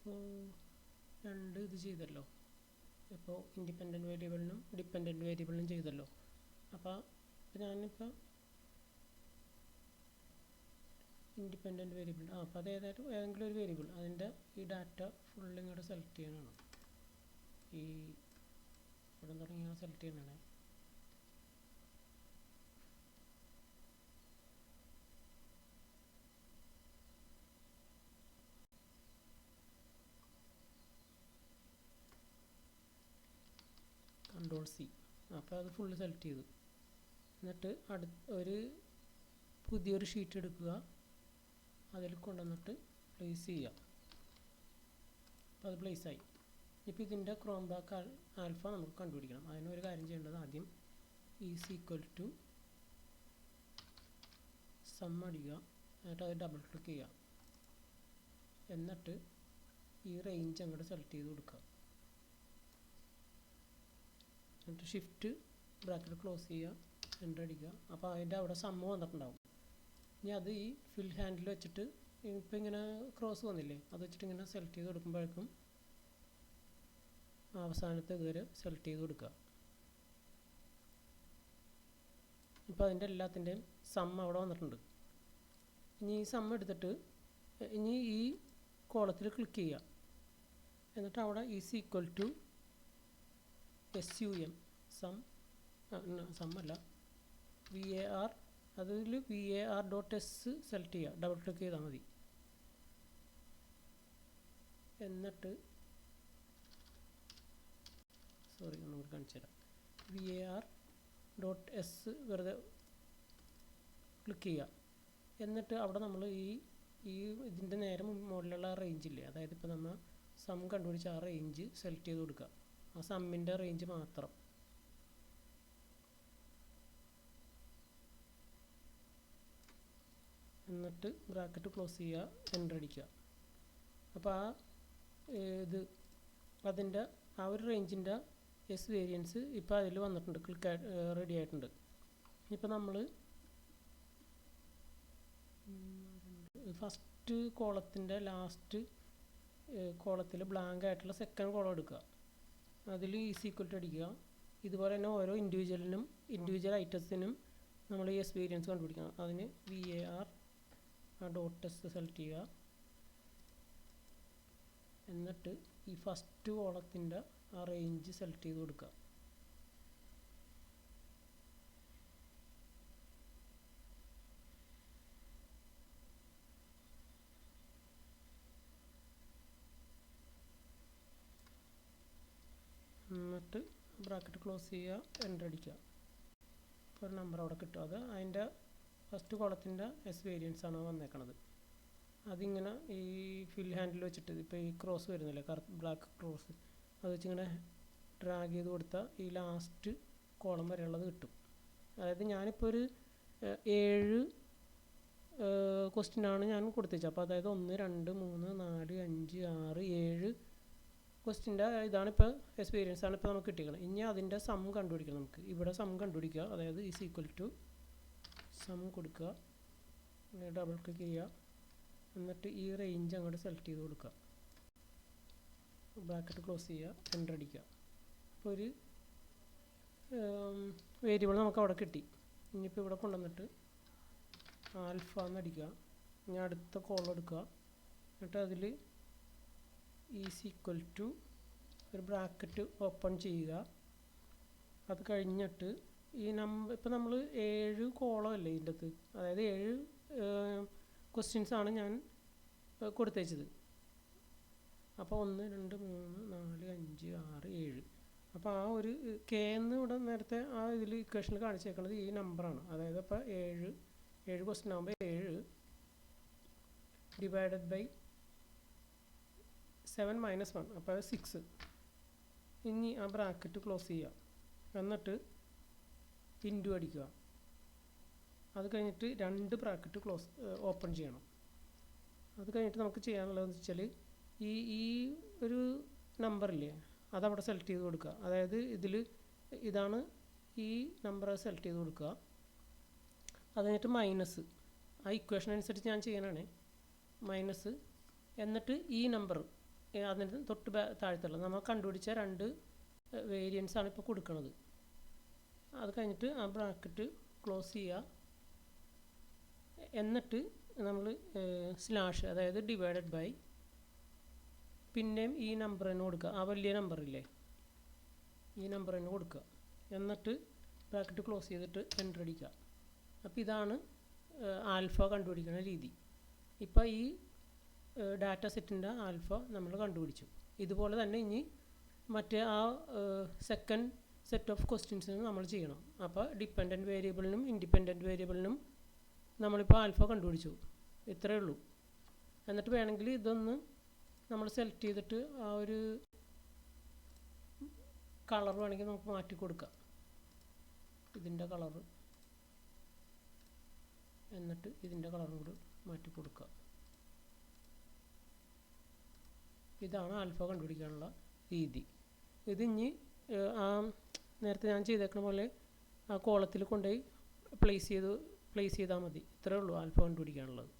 ഇപ്പോൾ രണ്ട് ഇത് ചെയ്തല്ലോ. ഇപ്പോൾ ഇൻഡിപെൻഡൻറ്റ് വേരിയബിളിനും ഡിപ്പെൻഡൻറ്റ് വേരിയബിളിനും ചെയ്തല്ലോ. അപ്പോൾ ഞാനിപ്പോൾ ഇൻഡിപെൻഡൻറ്റ് വേരിയബിൾ അപ്പോൾ അത് ഏതെങ്കിലും ഒരു വേരിയബിൾ അതിൻ്റെ ഈ ഡാറ്റ ഫുൾ ഇങ്ങോട്ട് സെലക്ട് ചെയ്യാനാണ്. ഈ ഇവിടെ തുടങ്ങി സെലക്ട് ചെയ്യണേ. Ctrl+C. അപ്പോൾ അത് ഫുള്ള് സെലക്ട് ചെയ്തു. എന്നിട്ട് ഒരു പുതിയൊരു ഷീറ്റ് എടുക്കുക, അതിൽ കൊണ്ടുവന്നിട്ട് പ്ലേസ് ചെയ്യുക. അപ്പോൾ അത് പ്ലേസ് ആയി. ഇപ്പോൾ ഇതിൻ്റെ ക്രോം ബാക്ക് ആൽഫ നമുക്ക് കണ്ടുപിടിക്കണം. അതിനൊരു കാര്യം ചെയ്യേണ്ടത് ആദ്യം =, സം അടിക്കുക, എന്നിട്ട് അത് ഡബിൾ ക്ലിക്ക് ചെയ്യുക. എന്നിട്ട് ഈ റേഞ്ച് അങ്ങോട്ട് സെലക്ട് ചെയ്ത് കൊടുക്കുക. എന്നിട്ട് ഷിഫ്റ്റ് ബ്രാക്കറ്റ് ക്ലോസ് ചെയ്യുക, എൻ്റർ അടിക്കുക. അപ്പോൾ അതിൻ്റെ അവിടെ സമ്മ് വന്നിട്ടുണ്ടാവും. ഇനി അത് ഈ ഫിൽ ഹാൻഡിൽ വെച്ചിട്ട് ഇപ്പോൾ ഇങ്ങനെ ക്രോസ് വന്നില്ലേ, അത് വെച്ചിട്ട് ഇങ്ങനെ സെലക്ട് ചെയ്ത് കൊടുക്കുമ്പോഴേക്കും അവസാനത്തെ ഇതുവരെ സെലക്ട് ചെയ്ത് കൊടുക്കുക. ഇപ്പോൾ അതിൻ്റെ എല്ലാത്തിൻ്റെയും സം അവിടെ വന്നിട്ടുണ്ട്. ഇനി ഈ സം എടുത്തിട്ട് ഇനി ഈ കോളത്തിൽ ക്ലിക്ക് ചെയ്യുക. എന്നിട്ട് അവിടെ =, SUM സം അല്ല VAR, അതിൽ VAR.S സെലക്ട് ചെയ്യുക, ഡബിൾ ക്ലിക്ക് ചെയ്താൽ മതി. എന്നിട്ട് ഒന്നുകൂടി കാണിച്ചു തരാം. VAR.S വെറുതെ ക്ലിക്ക് ചെയ്യുക. എന്നിട്ട് അവിടെ നമ്മൾ ഈ ഇതിൻ്റെ നേരെ മുകളിലുള്ള റേഞ്ചില്ലേ, അതായത് ഇപ്പോൾ നമ്മൾ സം കണ്ടുപിടിച്ച ആ റേഞ്ച് സെലക്ട് ചെയ്ത് കൊടുക്കുക. ആ സമ്മിൻ്റെ റേഞ്ച് മാത്രം. എന്നിട്ട് ബ്രാക്കറ്റ് ക്ലോസ് ചെയ്യുക, എൻ്റർ അടിക്കുക. അപ്പോൾ ഇത് അതിൻ്റെ ആ ഒരു റേഞ്ചിൻ്റെ എസ് വേരിയൻസ് ഇപ്പോൾ അതിൽ വന്നിട്ടുണ്ട്, റെഡി ആയിട്ടുണ്ട്. ഇപ്പോൾ നമ്മൾ ഫസ്റ്റ് കോളത്തിൻ്റെ ലാസ്റ്റ് കോളത്തിൽ ബ്ലാങ്ക് ആയിട്ടുള്ള സെക്കൻഡ് കോളം എടുക്കുക, അതിൽ =, അടിക്കുക. ഇതുപോലെ തന്നെ ഓരോ ഇൻഡിവിജ്വൽ ഐറ്റംസിനും നമ്മൾ ഈ എസ് വേരിയൻസ് കണ്ടുപിടിക്കണം. അതിന് VAR.S സെലക്ട് ചെയ്യുക. എന്നിട്ട് ഈ ഫസ്റ്റ് കോളത്തിൻ്റെ ആ റേഞ്ച് സെലക്ട് ചെയ്ത് കൊടുക്കുക. എന്നിട്ട് ബ്രാക്കറ്റ് ക്ലോസ് ചെയ്യുക, എൻ്റർ അടിക്കുക. ഇപ്പോൾ ഒരു നമ്പർ അവിടെ കിട്ടും. അത് അതിൻ്റെ ഫസ്റ്റ് കോളത്തിൻ്റെ എസ് വേരിയൻസ് ആണ് വന്നേക്കണത്. അതിങ്ങനെ ഈ ഫിൽ ഹാൻഡിൽ വെച്ചിട്ട് ഇപ്പോൾ ഈ ക്രോസ് വരുന്നില്ലേ, ബ്ലാക്ക് ക്രോസ്, അത് വെച്ചിങ്ങനെ ഡ്രാഗ് ചെയ്ത് കൊടുത്താൽ ഈ ലാസ്റ്റ് കോളം വരെയുള്ളത് കിട്ടും. അതായത് ഞാനിപ്പോൾ ഒരു 7 ക്വസ്റ്റ്യനാണ് ഞാൻ കൊടുത്തുവെച്ചത്. അപ്പോൾ അതായത് 1 2 3 4 5 6 7 ക്വസ്റ്റ്യൻ്റെ ഇതാണിപ്പോൾ എക്സ്പീരിയൻസ് ആണ് ഇപ്പോൾ നമുക്ക് കിട്ടിയത്. ഇനി അതിൻ്റെ സം കണ്ടുപിടിക്കണം. നമുക്ക് ഇവിടെ സം കണ്ടുപിടിക്കുക. അതായത് =, സം കൊടുക്കുക, ഡബിൾ ക്ലിക്ക് ചെയ്യുക. എന്നിട്ട് ഈ റേഞ്ച് അങ്ങോട്ട് സെലക്ട് ചെയ്ത് കൊടുക്കുക, ബ്രാക്കറ്റ് ക്ലോസ് ചെയ്യുക, എൻ്റർ അടിക്കുക. അപ്പോൾ ഒരു വേരിയബിൾ നമുക്ക് അവിടെ കിട്ടി. ഇനിയിപ്പോൾ ഇവിടെ കൊണ്ടുവന്നിട്ട് ആൽഫ എന്നടിക്കുക. ഇനി അടുത്ത കോളം എടുക്കുക. എന്നിട്ട് അതിൽ =, ഒരു ബ്രാക്കറ്റ് ഓപ്പൺ ചെയ്യുക. അത് കഴിഞ്ഞിട്ട് ഈ നമ്പർ ഇപ്പോൾ നമ്മൾ 7 കോളം അല്ലേ ഇതിൻ്റെ അകത്ത്, അതായത് 7 ക്വസ്റ്റ്യൻസാണ് ഞാൻ കൊടുത്തേച്ചത്. അപ്പോൾ 1 2 3 4 5 6 7. അപ്പോൾ ആ ഒരു കെ എന്ന് ഇവിടെ നേരത്തെ ആ ഇതിൽ ഇക്വേഷനിൽ കാണിച്ചേക്കുന്നത് ഈ നമ്പറാണ്. അതായത് അപ്പോൾ 7 ക്വസ്റ്റ്യൻ ആകുമ്പോൾ 7 ഡിവൈഡഡ് ബൈ 7 - 1, അപ്പോൾ 6. ഇനി ആ ബ്രാക്കറ്റ് ക്ലോസ് ചെയ്യുക. എന്നിട്ട് ഇൻറ്റു അടിക്കുക. അത് കഴിഞ്ഞിട്ട് 2 ബ്രാക്കറ്റ് ഓപ്പൺ ചെയ്യണം. അത് കഴിഞ്ഞിട്ട് നമുക്ക് ചെയ്യാനുള്ളതെന്ന് വെച്ചാൽ ഈ ഒരു നമ്പറില്ലേ, അതവിടെ സെലക്ട് ചെയ്ത് കൊടുക്കുക. അതായത് ഇതാണ് ഈ നമ്പർ സെലക്ട് ചെയ്ത് കൊടുക്കുക. അത് കഴിഞ്ഞിട്ട് മൈനസ്, ആ ഇക്വേഷൻ അനുസരിച്ച് ഞാൻ ചെയ്യാനാണ് മൈനസ്. എന്നിട്ട് ഈ നമ്പർ അതിന് തൊട്ട് താഴത്തുള്ള നമ്മൾ കണ്ടുപിടിച്ച 2 വേരിയൻസ് ആണ് ഇപ്പോൾ കൊടുക്കുന്നത്. അത് കഴിഞ്ഞിട്ട് ആ ബ്രാക്കറ്റ് ക്ലോസ് ചെയ്യുക. എന്നിട്ട് നമ്മൾ സ്ലാഷ്, അതായത് ഡിവൈഡഡ് ബൈ, പിന്നെയും ഈ നമ്പർ തന്നെ കൊടുക്കുക. ആ വലിയ നമ്പറില്ലേ, ഈ നമ്പർ തന്നെ കൊടുക്കുക. എന്നിട്ട് ബ്രാക്കറ്റ് ക്ലോസ് ചെയ്തിട്ട് എൻ്റർ അടിക്കുക. അപ്പോൾ ഇതാണ് ആൽഫ കണ്ടുപിടിക്കുന്ന രീതി. ഇപ്പോൾ ഈ ഡാറ്റ സെറ്റിൻ്റെ ആൽഫ നമ്മൾ കണ്ടുപിടിച്ചു. ഇതുപോലെ തന്നെ ഇനി മറ്റേ ആ സെക്കൻഡ് സെറ്റ് ഓഫ് ക്വസ്റ്റ്യൻസിന് നമ്മൾ ചെയ്യണം. അപ്പോൾ ഡിപ്പെൻഡൻറ്റ് വേരിയബിളിനും ഇൻഡിപെൻഡൻറ്റ് വേരിയബിളിനും നമ്മളിപ്പോൾ ആൽഫ കണ്ടുപിടിച്ചു. ഇത്രയേ ഉള്ളൂ. എന്നിട്ട് വേണമെങ്കിൽ ഇതൊന്ന് നമ്മൾ സെലക്ട് ചെയ്തിട്ട് ആ ഒരു കളർ വേണമെങ്കിൽ നമുക്ക് മാറ്റി കൊടുക്കാം, ഇതിൻ്റെ കളർ. എന്നിട്ട് ഇതിൻ്റെ കളറും കൂടി മാറ്റി കൊടുക്കുക. ഇതാണ് ആൽഫ കണ്ടുപിടിക്കാനുള്ള രീതി. ഇതിഞ്ഞ് ആ നേരത്തെ ഞാൻ ചെയ്തേക്കുന്ന പോലെ ആ കോളത്തിൽ കൊണ്ടുപോയി പ്ലേസ് ചെയ്താൽ മതി. ഇത്രയേ ഉള്ളൂ ആൽഫ കണ്ടുപിടിക്കാനുള്ളത്.